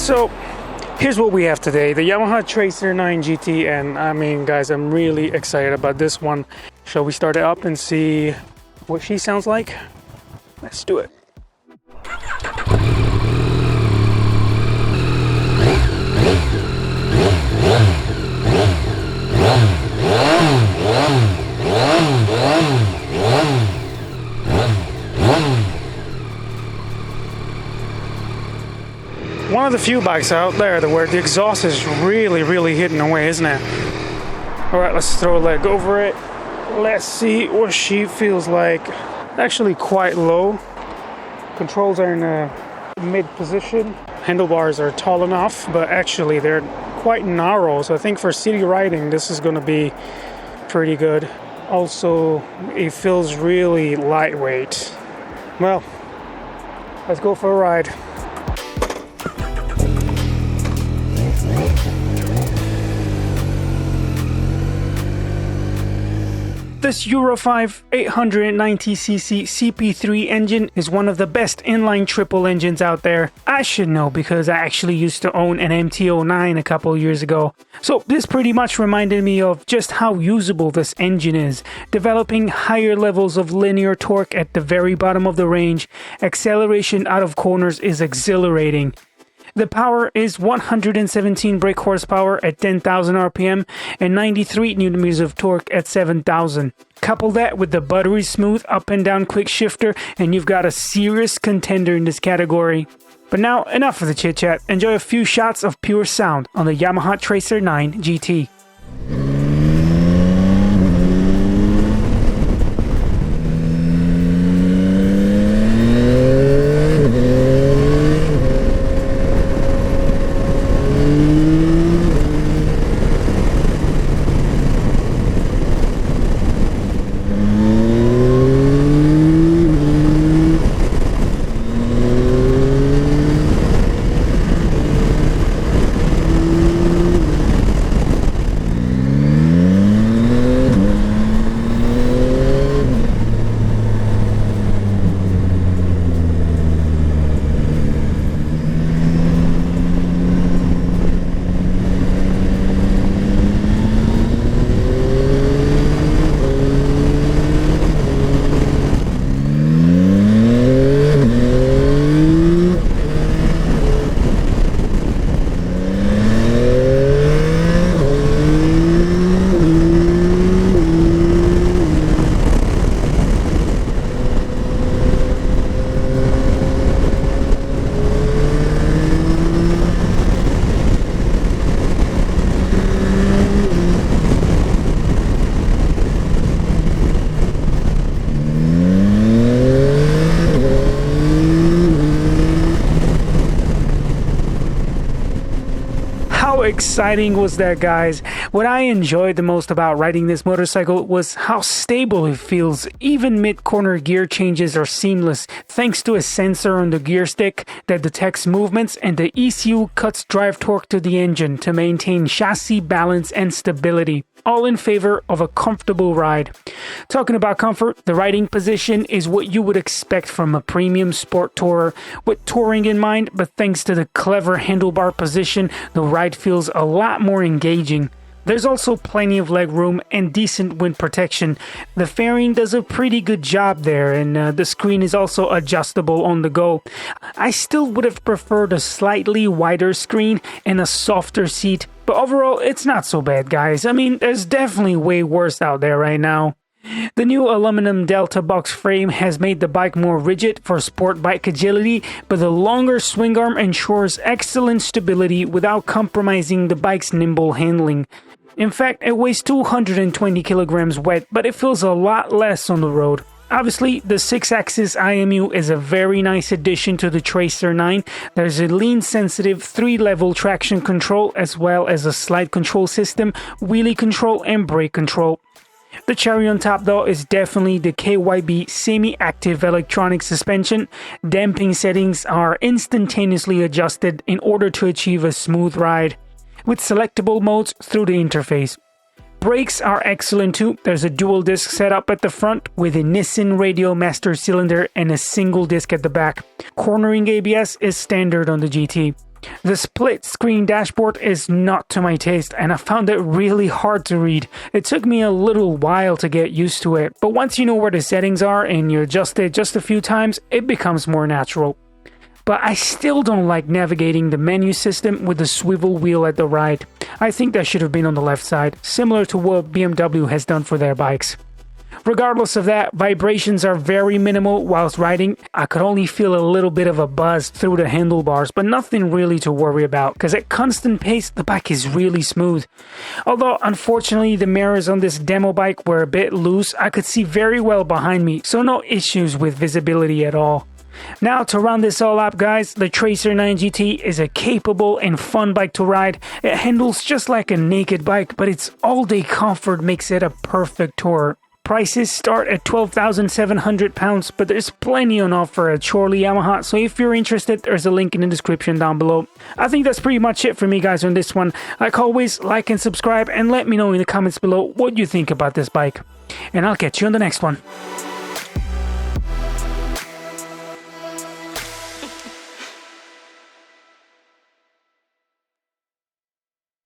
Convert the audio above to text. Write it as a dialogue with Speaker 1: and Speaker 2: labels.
Speaker 1: So here's what we have today, the Yamaha Tracer 9 GT, and I mean guys, I'm really excited about this one. Shall we start it up and see what she sounds like? Let's do it. One of the few bikes out there where the exhaust is really hitting away, isn't it? Alright, let's throw a leg over it. Let's see what she feels like. Actually quite low. Controls are in a mid position. Handlebars are tall enough, but actually they're quite narrow. So I think for city riding, this is going to be pretty good. Also, it feels really lightweight. Well, let's go for a ride. This Euro 5 890cc CP3 engine is one of the best inline triple engines out there. I should know because I actually used to own an MT-09 a couple years ago. So this pretty much reminded me of just how usable this engine is. Developing higher levels of linear torque at the very bottom of the range, acceleration out of corners is exhilarating. The power is 117 brake horsepower at 10,000 RPM and 93 Nm of torque at 7,000. Couple that with the buttery smooth up and down quick shifter and you've got a serious contender in this category. But now enough of the chit chat, enjoy a few shots of pure sound on the Yamaha Tracer 9 GT. How exciting was that, guys? What I enjoyed the most about riding this motorcycle was how stable it feels. Even mid-corner gear changes are seamless thanks to a sensor on the gear stick that detects movements, and the ECU cuts drive torque to the engine to maintain chassis balance and stability, all in favor of a comfortable ride. Talking about comfort, the riding position is what you would expect from a premium sport tourer with touring in mind, but thanks to the clever handlebar position, the ride feels a lot more engaging. There's also plenty of leg room and decent wind protection. The fairing does a pretty good job there, and the screen is also adjustable on the go. I still would have preferred a slightly wider screen and a softer seat, but overall it's not so bad, guys. I mean, there's definitely way worse out there right now. The new aluminum Delta box frame has made the bike more rigid for sport bike agility, but the longer swing arm ensures excellent stability without compromising the bike's nimble handling. In fact, it weighs 220 kilograms wet, but it feels a lot less on the road. Obviously, the 6-axis IMU is a very nice addition to the Tracer 9. There's a lean-sensitive 3-level traction control as well as a slide control system, wheelie control and brake control. The cherry on top though is definitely the KYB semi-active electronic suspension. Damping settings are instantaneously adjusted in order to achieve a smooth ride, with selectable modes through the interface. Brakes are excellent too. There's a dual disc setup at the front with a Nissin Radial master cylinder and a single disc at the back. Cornering ABS is standard on the GT. The split screen dashboard is not to my taste, and I found it really hard to read. It took me a little while to get used to it, but once you know where the settings are and you adjust it just a few times, it becomes more natural. But I still don't like navigating the menu system with the swivel wheel at the right. I think that should have been on the left side, similar to what BMW has done for their bikes. Regardless of that, vibrations are very minimal whilst riding. I could only feel a little bit of a buzz through the handlebars, but nothing really to worry about, because at constant pace, the bike is really smooth. Although, unfortunately, the mirrors on this demo bike were a bit loose, I could see very well behind me, so no issues with visibility at all. Now, to round this all up, guys, the Tracer 9 GT is a capable and fun bike to ride. It handles just like a naked bike, but its all-day comfort makes it a perfect tourer. Prices start at £12,700, but there's plenty on offer at Chorley Yamaha, so if you're interested, there's a link in the description down below. I think that's pretty much it for me, guys, on this one. Like always, like and subscribe, and let me know in the comments below what you think about this bike. And I'll catch you on the next one.